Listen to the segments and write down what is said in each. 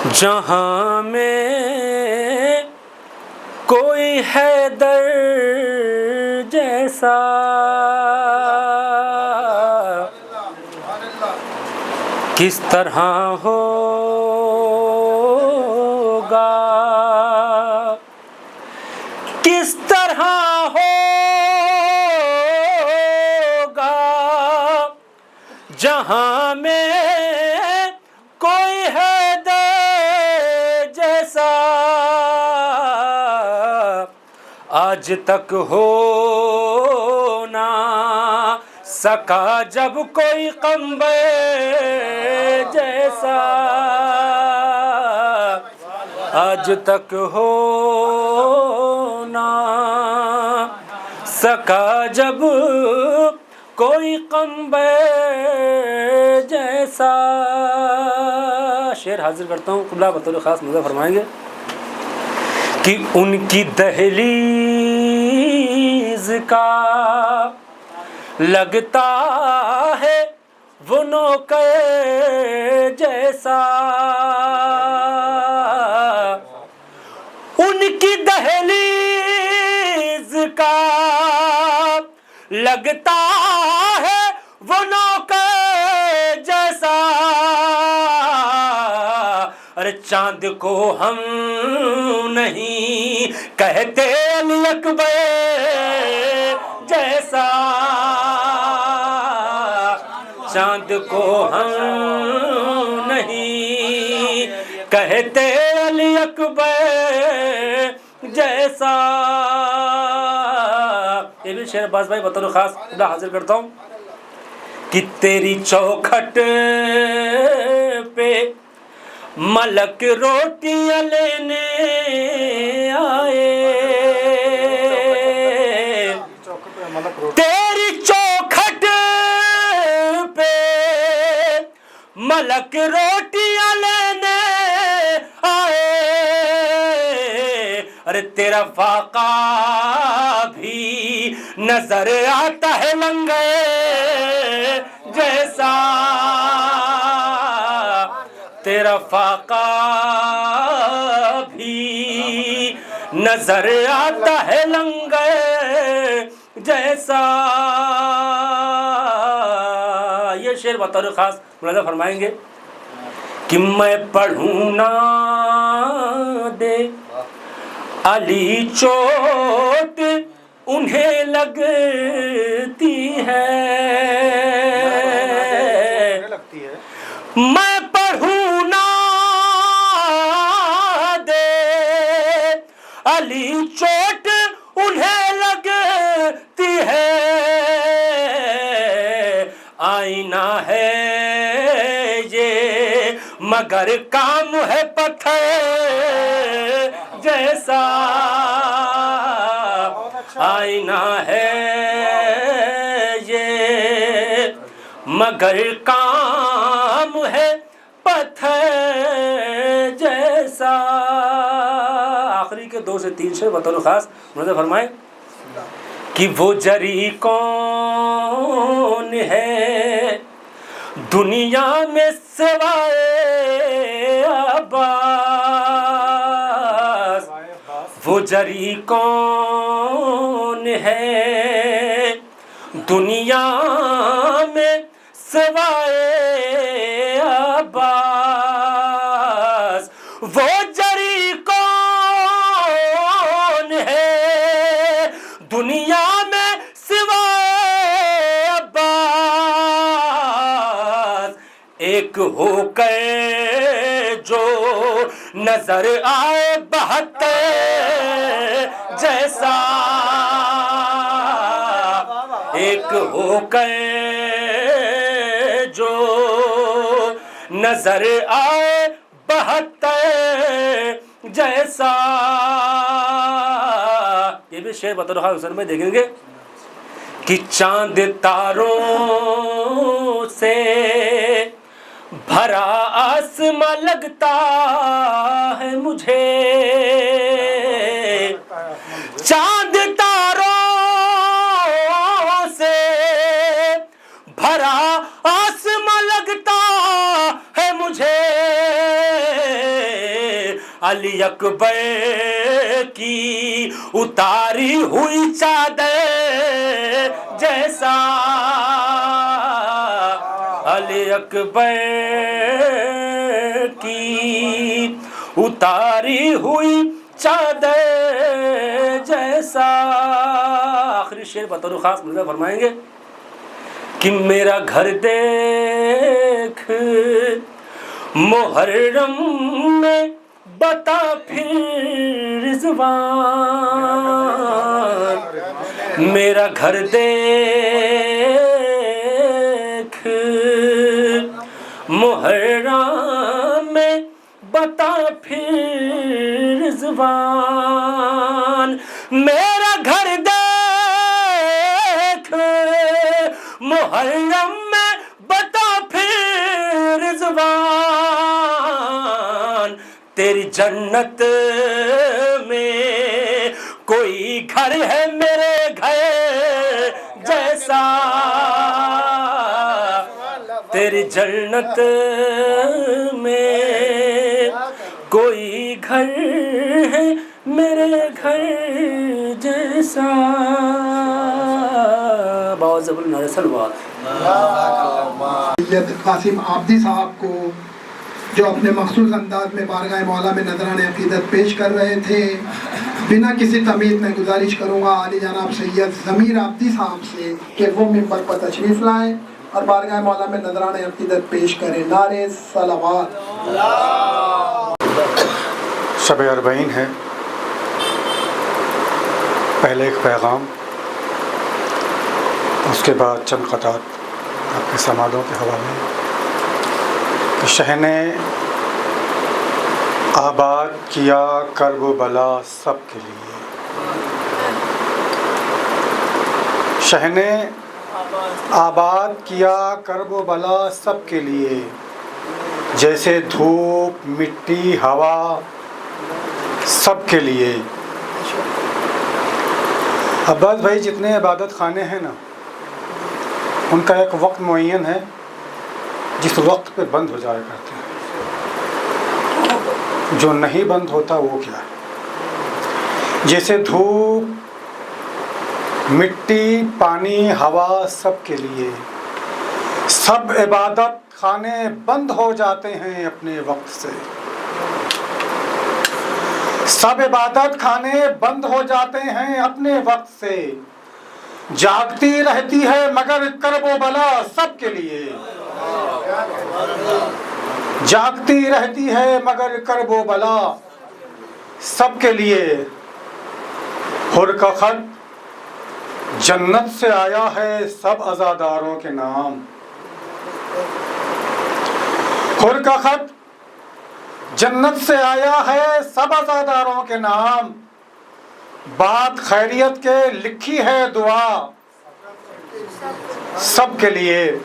जहाँ में कोई हैदर जैसा, किस तरह होगा, किस तरह होगा जहाँ में कोई हैदर जैसा। आज तक हो ना सका जब कोई क़म्बर जैसा, आज तक हो ना सका जब कोई क़म्बर जैसा। शेर हाजिर करता हूँ, कुल्ला बतौर ख़ास नज़र फरमाएंगे कि उनकी दहलीज़ का लगता है वो नौकर जैसा। उनकी दहलीज़ का लगता है वो नौकर जैसा। अरे चांद को हम नहीं कहते अली अकबर जैसा, चांद को हम नहीं कहते अली अकबर जैसा। ये भी शेर अब्बास भाई बतौर खास खुदा हाजिर करता हूँ कि तेरी चौखट पे मलक रोटियां लेने आए, तेरी चौखट पे मलक रोटियां लेने आए। अरे तेरा फाका भी नजर आता है लंगर जैसा, तेरा फाका भी नजर आता है लंगर जैसा। ये शेर बतौर खास मुलाज़ा फरमाएंगे कि मैं पढ़ूं ना दे अली चोट उन्हें लगती है, मैं पढ़ूं ना दे अली चोट उन्हें लगती है। आईना है ये मगर काम है पत्थर जैसा, आईना है ये मगर काम है पत्थर जैसा। आखिरी के 2 से 3 शेर बतौर खास मुझे फरमाए कि वो जरी कौन है दुनिया में सिवाए अब्बास, वो जरी कौन है दुनिया में सिवाए अब्बास। वो जरी कौन है दुनिया में सिवाए अब्बास, एक होकर जो नजर आए 72 जैसा, एक होकर जो नजर आए 72 जैसा। ये भी शेर बतौर खास में देखेंगे कि चांद तारों से भरा आसमां लगता है मुझे, चांद तारों से भरा आसमां लगता है मुझे। अली अकबर की उतारी हुई चादर जैसा, अली अकबर की उतारी हुई चादर जैसा। आखिरी शेर बतौर खास मिर्जा फरमाएंगे कि मेरा घर देख मुहर्रम में बता फिर रिज़वान, मेरा घर देख मुहर्रम में बता फिर रिज़वान, मेरा घर देख मुहर्रम में बता फिर रिज़वान, तेरी जन्नत में कोई घर है मेरे घर जैसा, तेरी जन्नत में कोई घर है मेरे घर जैसा। सैयद कासिम आबदी साहब को जो अपने मखसूस अंदाज में बारगाह मौला में नजराने अकीदत पेश कर रहे थे, बिना किसी तमीज़ में गुजारिश करूँगा आली जनाब सैयद ज़मीर आबदी साहब से कि वो मिंबर पर तशरीफ़ लाएँ और बारगाह मौला में नजराने अकीदत पेश करें। नारे सलावत। शब अरबईन है, पहले एक पैगाम, उसके बाद चंद क़तात आपके समादों के हवाले। शहने आबाद किया कर्ब बला सब के लिए, शहने आबाद किया कर्ब बला सब के लिए, जैसे धूप मिट्टी हवा सब के लिए। अब्बास भाई, जितने इबादत खाने हैं ना, उनका एक वक्त मुअय्यन है जिस वक्त पे बंद हो जाया करते हैं, जो नहीं बंद होता वो क्या है। जैसे धूप मिट्टी पानी हवा सब के लिए, सब इबादत खाने बंद हो जाते हैं अपने वक्त से, सब इबादत खाने बंद हो जाते हैं अपने वक्त से, जागती रहती है मगर कर्बो बला सब के लिए, जागती रहती है मगर कर्बो बला सब के लिए। हुर का खत जन्नत से आया है सब अज़ादारों के नाम, हुर का खत जन्नत से आया है सब अज़ादारों के नाम, बात खैरियत के लिखी है दुआ सब के लिए।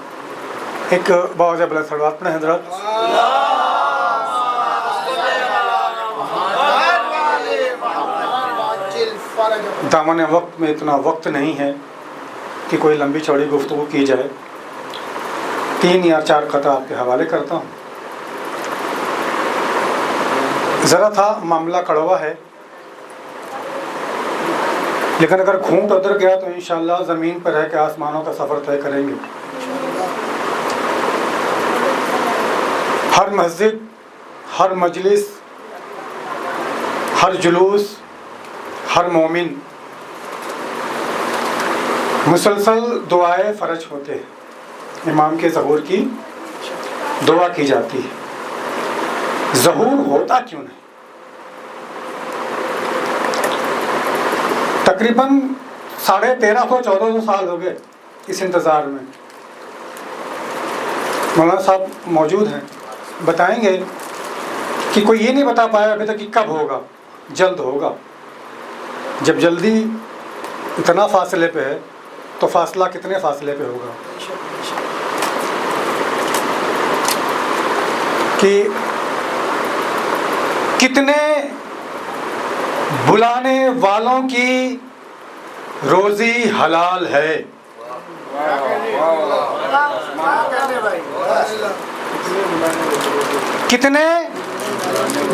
एक बहुत बड़ा सलवात पढ़े हज़रत। दामन वक्त में इतना वक्त नहीं है कि कोई लंबी चौड़ी गुफ्तगू की जाए। 3 या 4 क़ता आपके हवाले करता हूँ। ज़रा था मामला कड़वा है, लेकिन अगर घूंट उतर गया तो इंशाअल्लाह ज़मीन पर रह के आसमानों का सफ़र तय करेंगे। हर मस्जिद, हर मजलिस, हर जुलूस, हर मोमिन मुसलसल दुआएं फ़र्ज होते हैं। इमाम के ज़हूर की दुआ की जाती है। ज़हूर होता क्यों नहीं? तकरीबन 1350-1400 साल हो गए इस इंतज़ार में। मौलाना साहब मौजूद हैं, बताएंगे कि कोई ये नहीं बता पाया अभी तक कि कब होगा। जल्द होगा। जब जल्दी इतना फासले पे है तो फासला कितने फासले पे होगा कि कितने बुलाने वालों की रोज़ी हलाल है। कितने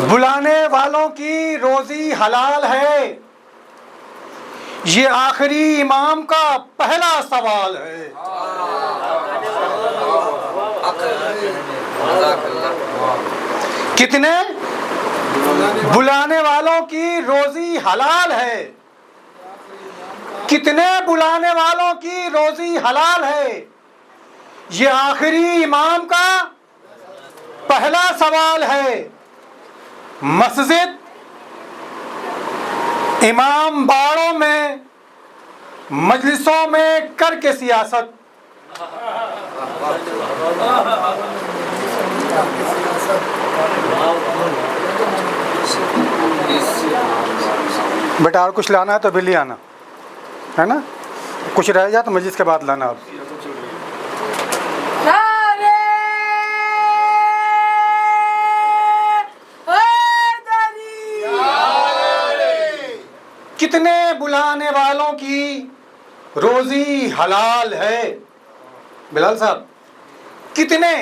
बुलाने वालों की रोजी हलाल है, ये आखिरी इमाम का पहला सवाल है। कितने बुलाने वालों की रोजी हलाल है, कितने बुलाने वालों की रोजी हलाल है, ये आखिरी इमाम का पहला सवाल है। मस्जिद, इमाम बाड़ों में, मजलिसों में करके सियासत। बेटा और कुछ लाना है तो बिल्ली आना है ना, कुछ रह जाए तो मस्जिद के बाद लाना। आप कितने बुलाने वालों की रोजी हलाल है, बिलाल साहब, कितने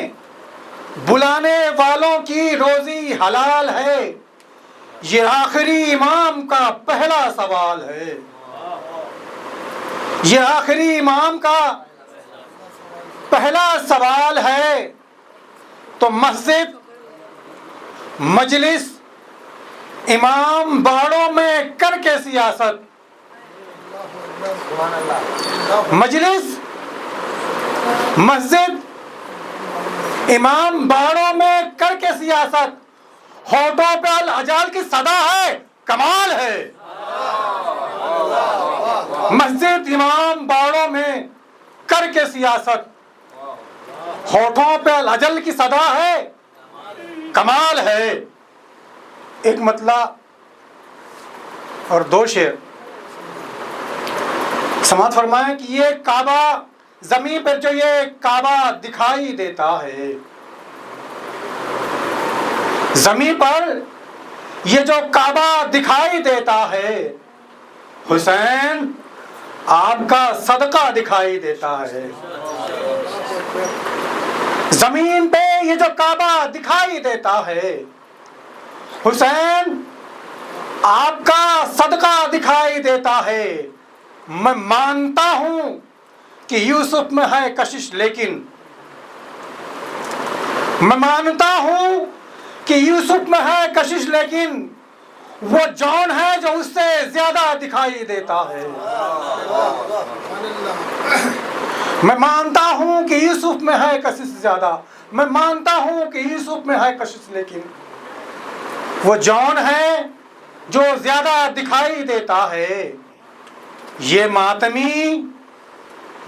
बुलाने वालों की रोजी हलाल है, ये आखिरी इमाम का पहला सवाल है। ये आखिरी इमाम का पहला सवाल है। तो मस्जिद, मजलिस, इमाम बाड़ों में करके सियासत। मजलिस, मस्जिद, इमाम बाड़ों में करके सियासत। होठों पे अल अजाल की सदा है, कमाल है। मस्जिद, इमाम बाड़ों में करके सियासत। होठों पे अल अजल की सदा है, कमाल है। एक मतला और दो शेर। समाज फरमाए कि ये काबा, जमीन पर जो ये काबा दिखाई देता है, जमीन पर ये जो काबा दिखाई देता है, हुसैन आपका सदका दिखाई देता है। जमीन पे ये जो काबा दिखाई देता है, हुसैन आपका सदका दिखाई देता है। मैं मानता हूं कि यूसुफ में है कशिश, लेकिन मैं मानता हूं कि यूसुफ में है कशिश, लेकिन वो जॉन है जो उससे ज्यादा दिखाई देता है। मैं मानता हूं कि यूसुफ में है कशिश ज्यादा, मैं मानता हूं कि यूसुफ में है कशिश, लेकिन वो जॉन है जो ज्यादा दिखाई देता है। ये मातमी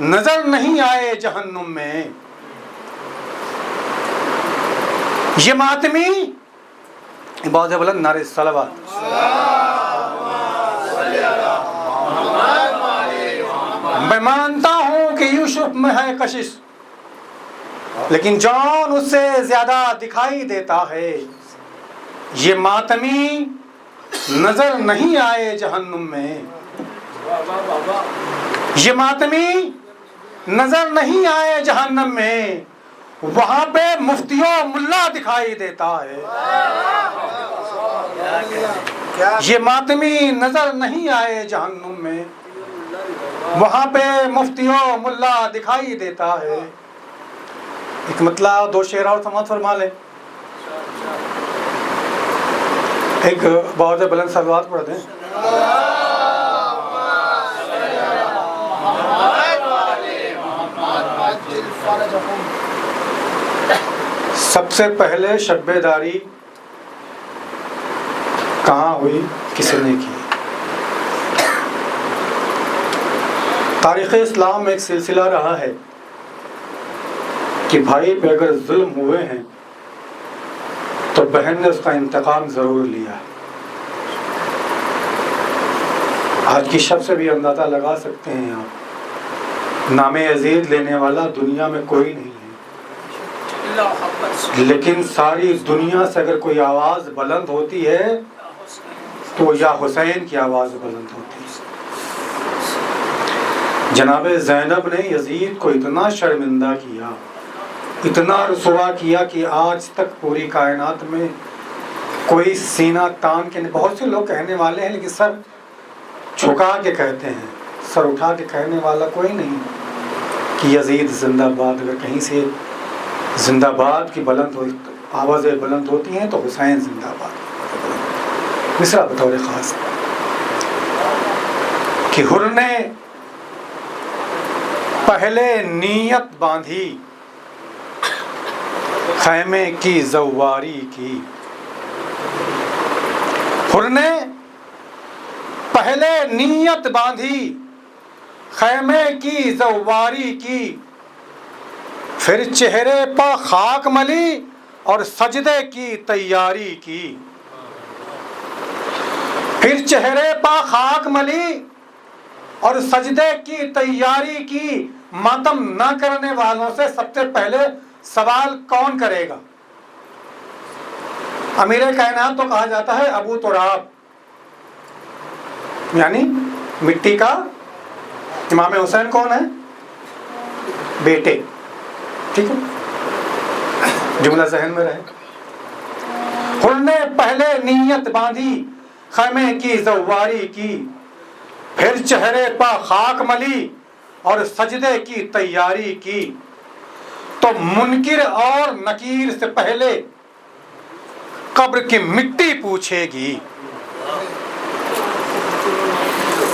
नजर नहीं आए जहन्नुम में, ये मातमी बहुत बुलंद नारे सलावत। मैं मानता हूं कि यूसुफ में है कशिश, लेकिन जॉन उससे ज्यादा दिखाई देता है। ये मातमी नजर नहीं आए जहन्नुम में, ये मातमी नजर नहीं आए जहन्नम में, वहां पे मुफ्तियों मुल्ला दिखाई देता है। ये मातमी नजर नहीं आए जहन्नुम में, वहां पे मुफ्तियों मुल्ला दिखाई देता है। एक मतलब दो शेर और समाज फरमा ले। एक बहुत बुलंद सलवात पढ़ दें। सबसे पहले शब्बेदारी कहाँ हुई, किसने की? तारीख़ इस्लाम में एक सिलसिला रहा है कि भाई पे अगर जुल्म हुए हैं तो बहन ने उसका इंतकाम ज़रूर लिया। आज की शब से भी अंदाज़ा लगा सकते हैं आप, नामे अजीज लेने वाला दुनिया में कोई नहीं है, लेकिन सारी दुनिया से अगर कोई आवाज़ बुलंद होती है तो या हुसैन की आवाज़ बुलंद होती है। जनाब ज़ैनब ने यजीद को इतना शर्मिंदा किया, इतना रुसवा किया कि आज तक पूरी कायनात में कोई सीना तान के, बहुत से लोग कहने वाले हैं लेकिन सर झुका के कहते हैं, सर उठा के कहने वाला कोई नहीं कि यजीद जिंदाबाद। अगर कहीं से जिंदाबाद की बुलंद हो, आवाज़ें बुलंद होती हैं तो हुसैन जिंदाबाद। मिसरा बतौर ख़ास कि हुर ने पहले नीयत बांधी खैमे की ज़वारी की। हुर ने पहले नीयत बांधी खैमे की ज़वारी की, फिर चेहरे पर खाक मली और सजदे की तैयारी की। फिर चेहरे पर खाक मली और सजदे की तैयारी की। मातम न करने वालों से सबसे पहले सवाल कौन करेगा? अमीर कायनात तो कहा जाता है अबू तुराब, यानी मिट्टी का। इमाम हुसैन कौन है? बेटे। ठीक है, जुमला जहन में रहे। हुर ने पहले नीयत बांधी खैमे की ज़वारी की, फिर चेहरे पर खाक मली और सजदे की तैयारी की। तो मुनकिर और नकीर से पहले कब्र की मिट्टी पूछेगी।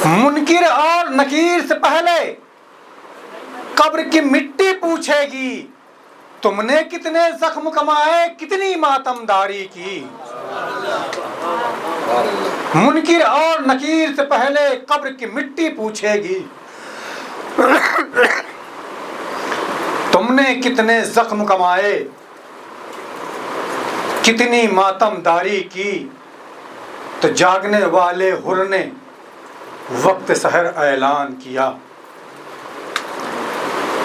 मुनकिर और नकीर से पहले कब्र की मिट्टी पूछेगी, तुमने कितने जख्म कमाए, कितनी मातमदारी की। मुनकिर और नकीर से पहले कब्र की मिट्टी पूछेगी, तुमने कितने जख्म कमाए, कितनी मातमदारी की। तो जागने वाले हुर ने वक्त सहर ऐलान किया।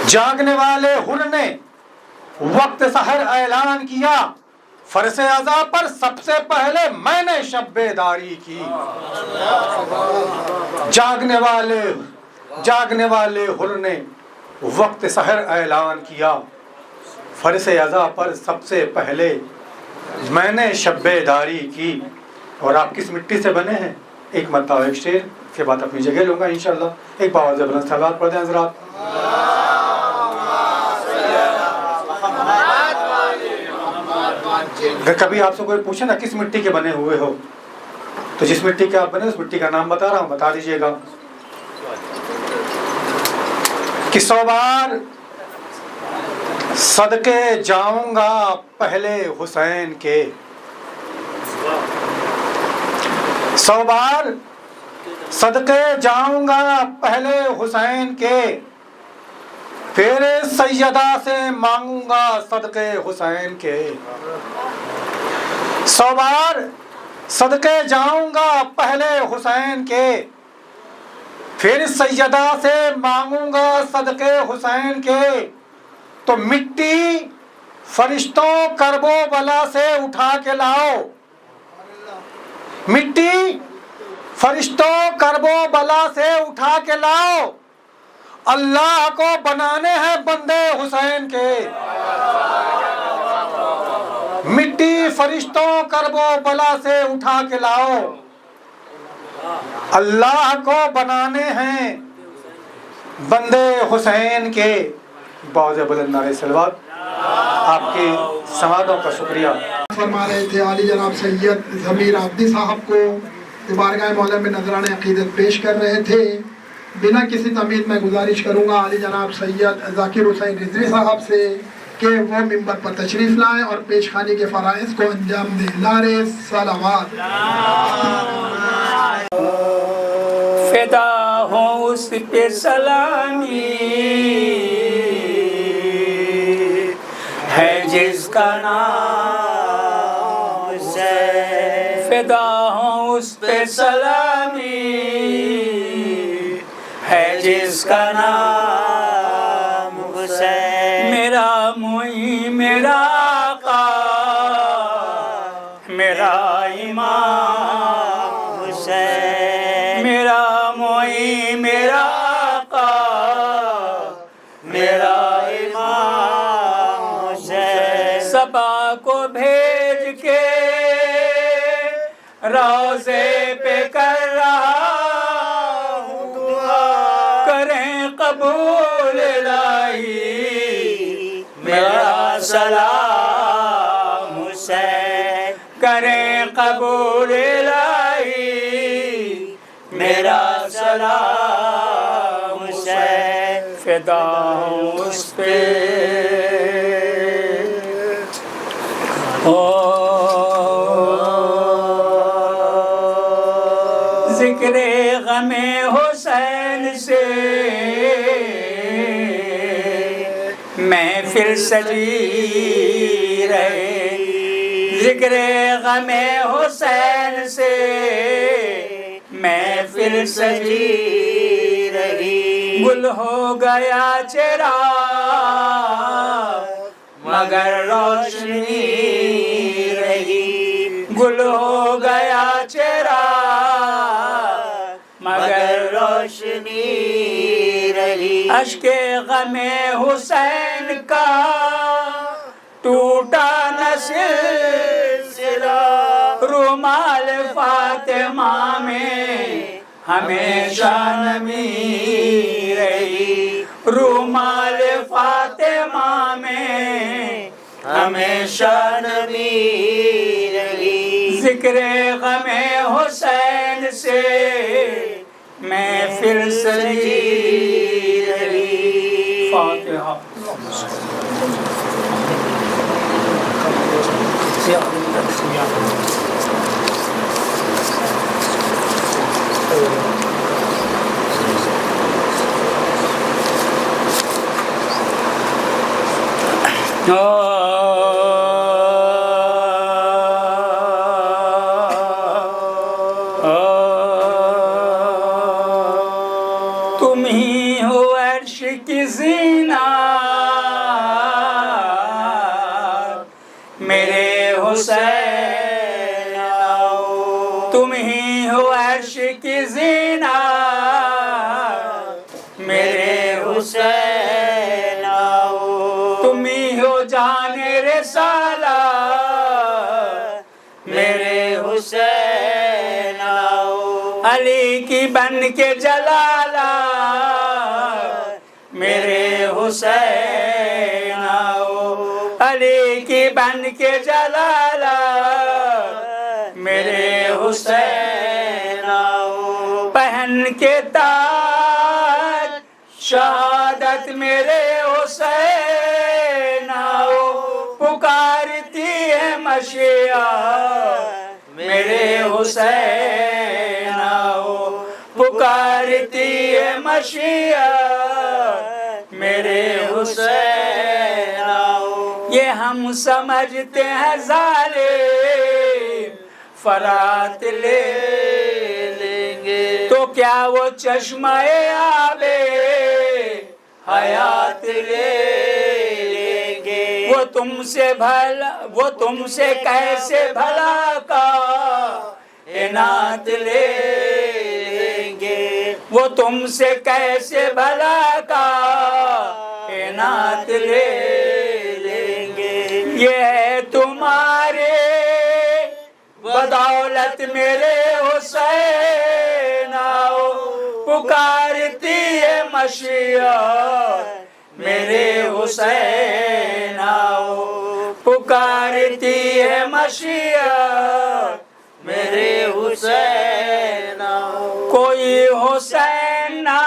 जागने वाले हुर ने वक्त सहर ऐलान किया, फरसे अज़ा पर सबसे पहले मैंने शब्बेदारी की। जागने वाले हुर ने वक्त सहर ऐलान किया, फरसे अज़ा पर सबसे पहले मैंने शब्बेदारी की। और आप किस मिट्टी से बने हैं? एक मरतबा एक शेर के बाद अपनी जगह लूँगा इंशाअल्लाह। एक बार ज़बरदस्त सलावत पढ़ दें हज़रात। अगर कभी आपसे कोई पूछे ना किस मिट्टी के बने हुए हो, तो जिस मिट्टी के आप बने उस मिट्टी का नाम बता रहा हूँ, बता दीजिएगा। कि 100 बार सदके जाऊंगा पहले हुसैन के, 100 बार सदके जाऊंगा पहले हुसैन के, फिर सैयदा से मांगूंगा सदके हुसैन के। 100 बार सदके जाऊंगा पहले हुसैन के, फिर सैयदा से मांगूंगा सदके हुसैन के। तो मिट्टी फरिश्तों करबो बला से उठा के लाओ, मिट्टी फरिश्तों करबो बला से उठा के लाओ, अल्लाह को बनाने हैं बंदे हुसैन के। मिट्टी फरिश्तों करबो बला से उठा के लाओ, अल्लाह को बनाने हैं बंदे हुसैन के। बहुत बुलंद नारे सलवात। आपके समातों का शुक्रिया। फरमा रहे थे आली जनाब सैयद ज़मीर आब्दी साहब को बारगाह मौला में नजराने अकीदत पेश कर रहे थे। बिना किसी तमीद में गुजारिश करूँगा आली जनाब सैयद ज़ाकिर हुसैन रिजवी साहब से कि वो मिंबर पर तशरीफ़ लाएँ और पेशखानी के फ़राइज़ को अंजाम दें। नारे सलावत। फिदा हो उस पे सलामी है जिसका नाम हुसैन, फिदा हो उस पे सलामी है जिसका नाम हुसैन। मेरा मुई मेरा आका मेरा इमाम हुसैन, मेरा मुई मेरा आका मेरा इमाम हुसैन। सबा को भेज के रोज़े पे कर रहा हूँ दुआ, करें कबूल इलाही मेरा सलाम हुसैन, करें कबूल इलाही मेरा सलाम हुसैन, फिदा हूँ उस पे ज़िक्रे ग़मे हुसैन से महफ़िल सजी रहे, ज़िक्रे ग़मे हुसैन से महफ़िल सजी रही, गुल हो गया चेहरा मगर रोशनी रही, गुल हो गया चेहरा मगर रोशनी रही, अश्के ग़मे हुसैन का टूटा न सिलसिला, रुमाल फातिमा में हमेशा नमी रही, रुमाल फातिमा में हमेशा नमी रही, ज़िक्रे ग़मे हुसैन से महफ़िल सजी रही। फातिहा। तुम ही हो अर्श की ज़ीना मेरे हुसैन आओ, तुम ही हो अर्श की ज़ीना मेरे हुसैन आओ, तुम ही हो जाने रिसाला मेरे हुसैन आओ, अली की बन के जलाला मेरे हुसैन आओ, अली की बन के जलाला मेरे हुसैन आओ, पहन के ताज शहादत मेरे हुसैन आओ, पुकारती है मशिया मेरे हुसैन आओ, पुकारती है मशिया मेरे हुसैन आओ, ये हम समझते हैं जालिम फरात ले लेंगे, तो क्या वो चश्मे आबे हयात ले लेंगे, वो तुमसे कैसे भला का इनात ले लेंगे, वो तुमसे कैसे भला का इनात ले लेंगे, ये है तुम्हारे बदौलत मेरे हुसैन आओ, पुकारती है मशिया मेरे हुसैन आओ, पुकारती है मशिया मेरे हुसैन आओ, कोई हुसैन ना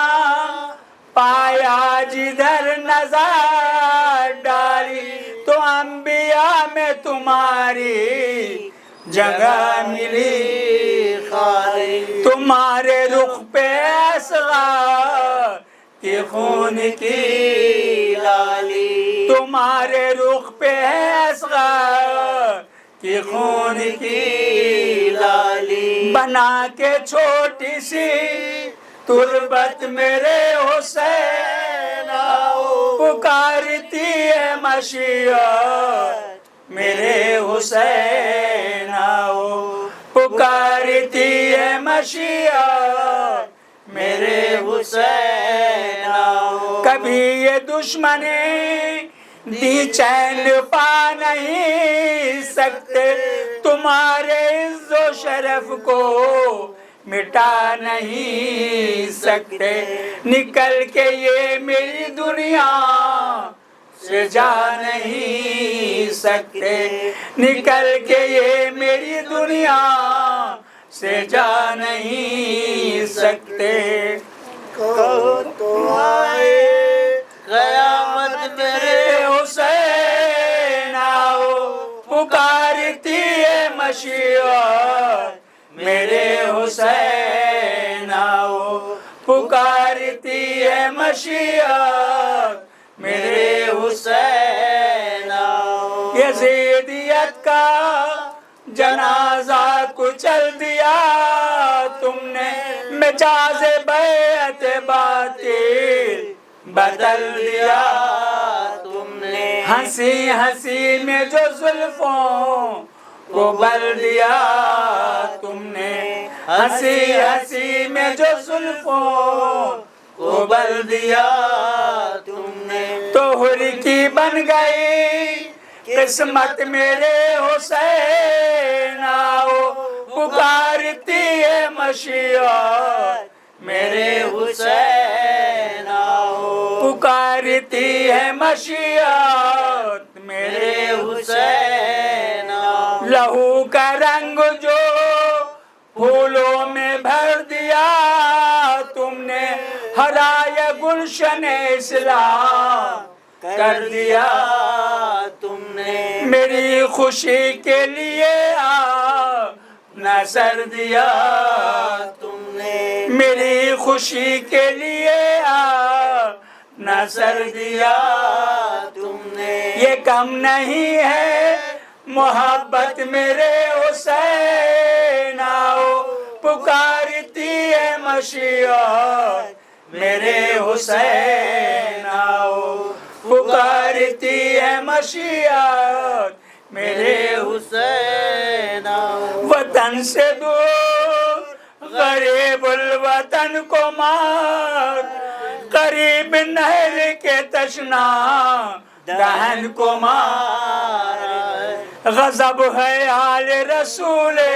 पाया जिधर नजर डाली, तो अंबिया में तुम्हारी जगह मिली खाली, तुम्हारे रुख पे असग़र के खून की लाली, तुम्हारे रुख पे असग़र के खून की लाली, बना के छोटी सी तुरबत मेरे हुसैन आओ, पुकारती है मशिया मेरे हुसैन आओ, पुकारती है मशिया मेरे हुसैन आओ, कभी ये दुश्मने दी चैन पा नहीं सकते, तुम तुम्हारे इज्जो शरफ को मिटा नहीं सकते, निकल के ये मेरी दुनिया से जा नहीं सकते, निकल के ये मेरी दुनिया से जा नहीं सकते। कहो तो आए क़यामत मेरे हुसैन आओ, पुकारती है मशीअत मेरे हुसैन आओ, पुकारती है मशीअत मेरे हुसैन आओ। यज़ीदियत का जनाजा कुचल दिया तुमने, मिजाज बैत बातिल बदल दिया तुमने, हंसी हंसी में जो जुल्फों को बल दिया तुमने, हंसी हंसी में जो जुल्फों को बल दिया तुमने। तो हुरी की बन गई किस्मत मेरे हुसैन आओ, पुकारती है मशीअत मेरे हुसैन आओ, पुकारती है मशीअत मेरे हुसैन आओ। लहू का रंग जो फूलों में भर दिया तुमने, हराए गुलशन इस्लाम कर दिया तुमने, मेरी खुशी के लिए अपना सर दिया तुमने, मेरी खुशी के लिए अपना सर दिया तुमने। ये कम नहीं है मोहब्बत मेरे हुसैन आओ, पुकारती है मशीअत मेरे हुसैन आओ, पुकारती है मशीअत मेरे हुसैन आओ। वतन से दूर गरीबुल वतन को मार, करीब नहर के तशना दहन को मार, गज़ब है आले रसूले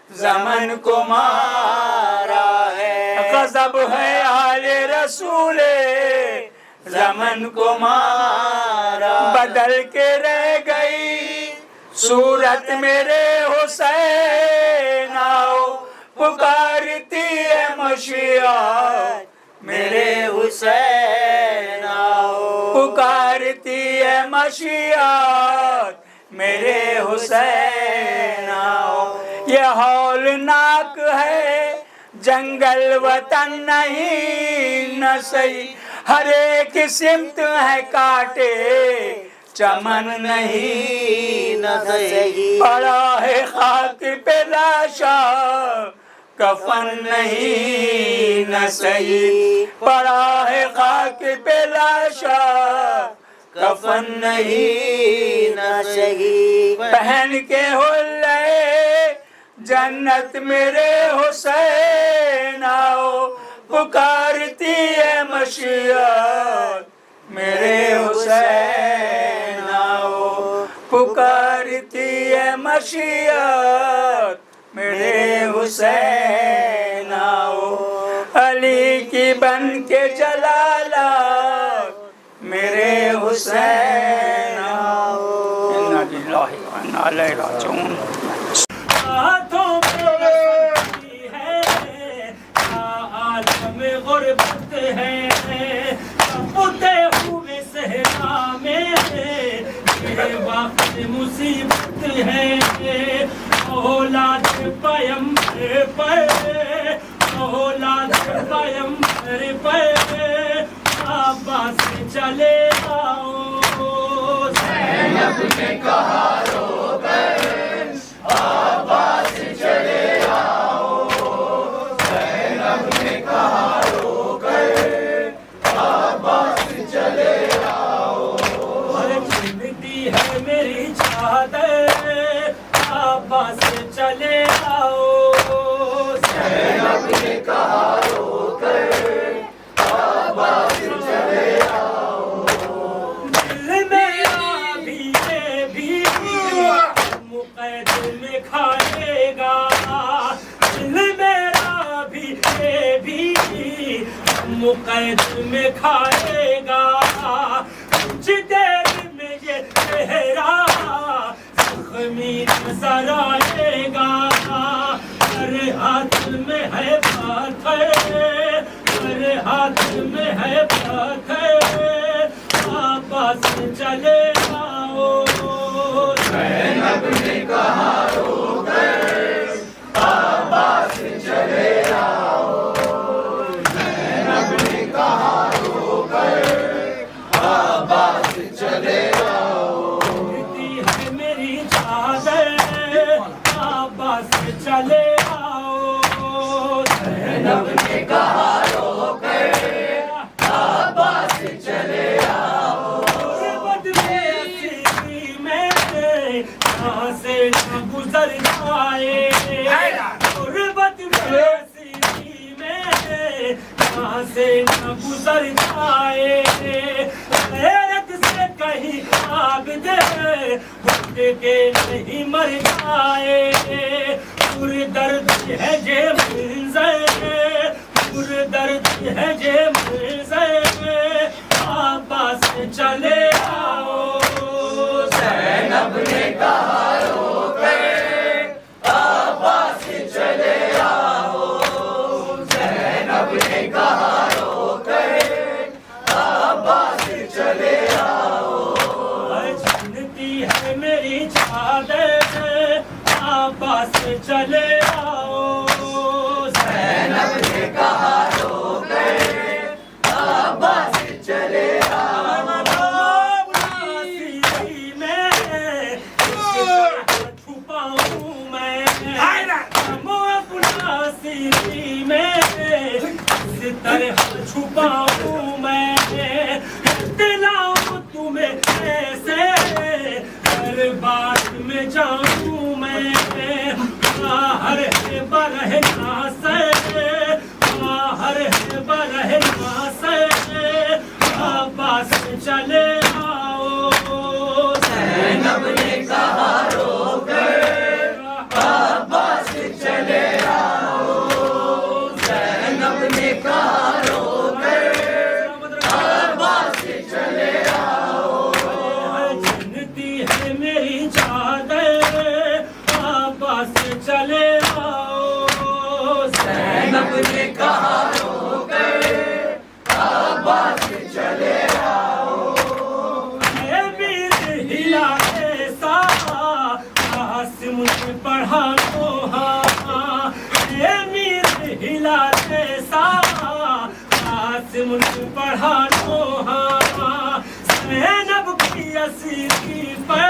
ज़मन को मारा है, गज़ब है आले रसूले ज़मन को मारा। बदल के रह गई सूरत मेरे हुसैन आओ, पुकारती है मशीअत मेरे हुसैन आओ, पुकारती है मशीअत मेरे हुसैन आओ। ये हौलनाक है जंगल वतन नहीं न सही, हर एक सिमत है काटे चमन नहीं न सही, पड़ा है खाक पे लाशा कफन नहीं न सही, पड़ा है खाक पे लाशा कफन नहीं न सही। पहन के हुल्ले जन्नत मेरे हुसैन आओ, पुकारती है मशीअत मेरे हुसैन आओ, पुकारती है मशीअत मेरे हुसैन आओ। अली की बन के जलाला मेरे हुसैन आओ। इन्ना लिल्लाहि व इन्ना इलैहि राजिऊन। हाथों में है आलम गुरबत है, उते हुए सहरा में वक्त मुसीबत है। औलाद पैगंबर पर, औलाद पैगंबर पर अब्बास चले आओ, ज़ैनब ने कहा रोकर अब्बास चले आओ, ज़ैनब ने कहा रोकर अब्बास चले आओ। और जिंदगी है मेरी चादर अब्बास चले आओ, ज़ैनब ने कहा रोकर अब्बास चले आओ। दिल में अभी भी मुक़द्दर कैद में खाएगा, कुछ देर में ये चेहरा जख्मी नजर आएगा। मेरे हाथ में है पत्थर, मेरे हाथ में है पत्थर, वापस चले आओ। ज़ैनब ने कहा रो गए, वापस चले आओ। ज़ैनब ने कहा रो गए, वापस चले आओ। गिरती है मेरी चादर, वापस चले आओ। ज़ैनब ने कहा रो गए, वापस चले आओ। गुर्बत में यहाँ से न गुजर जाए, गुर्बत में यहाँ से न गुजर जाए। गैरत से कहीं आग दे, घुट के नहीं मर जाए। दर्द है जे मंज़र, दर्द है जे मंज़र, वापस चले आओ। ज़ैनब ने कहा रो गए, वापस चले आओ। ज़ैनब ने कहा रो गए, वापस चले आओ। जनती है मेरी चादर, वापस चले आओ। ज़ैनब ने कहा रो गए, वापस चले आओ। छुपाऊं मैं अपना सीरी में, इस तरह छुपाऊं मैं, दिलाऊं तुम्हें ऐसे, हर बात में जाऊं मैं। बाहर है बरहना से, बाहर है बरहना से, वापस चले आओ। ज़ैनब ने कहा रो गए, वापस चले आओ। ज़ैनब ने कहा रो गए, वापस चले आओ। जनती है मेरी चादर, वापस चले आओ। ज़ैनब ने कहा रो गए, वापस चले आओ। ये मीर हिला ऐसा, कासिम ने पढ़ा दोहा। ये मीर हिला ऐसा, कासिम ने पढ़ा दोहा। ज़ैनब की असीरी पे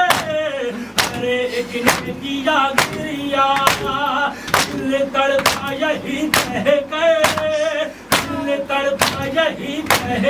हर एक ने किया गिरिया, दिल तड़पा यही कह के, दिल तड़पा यही कह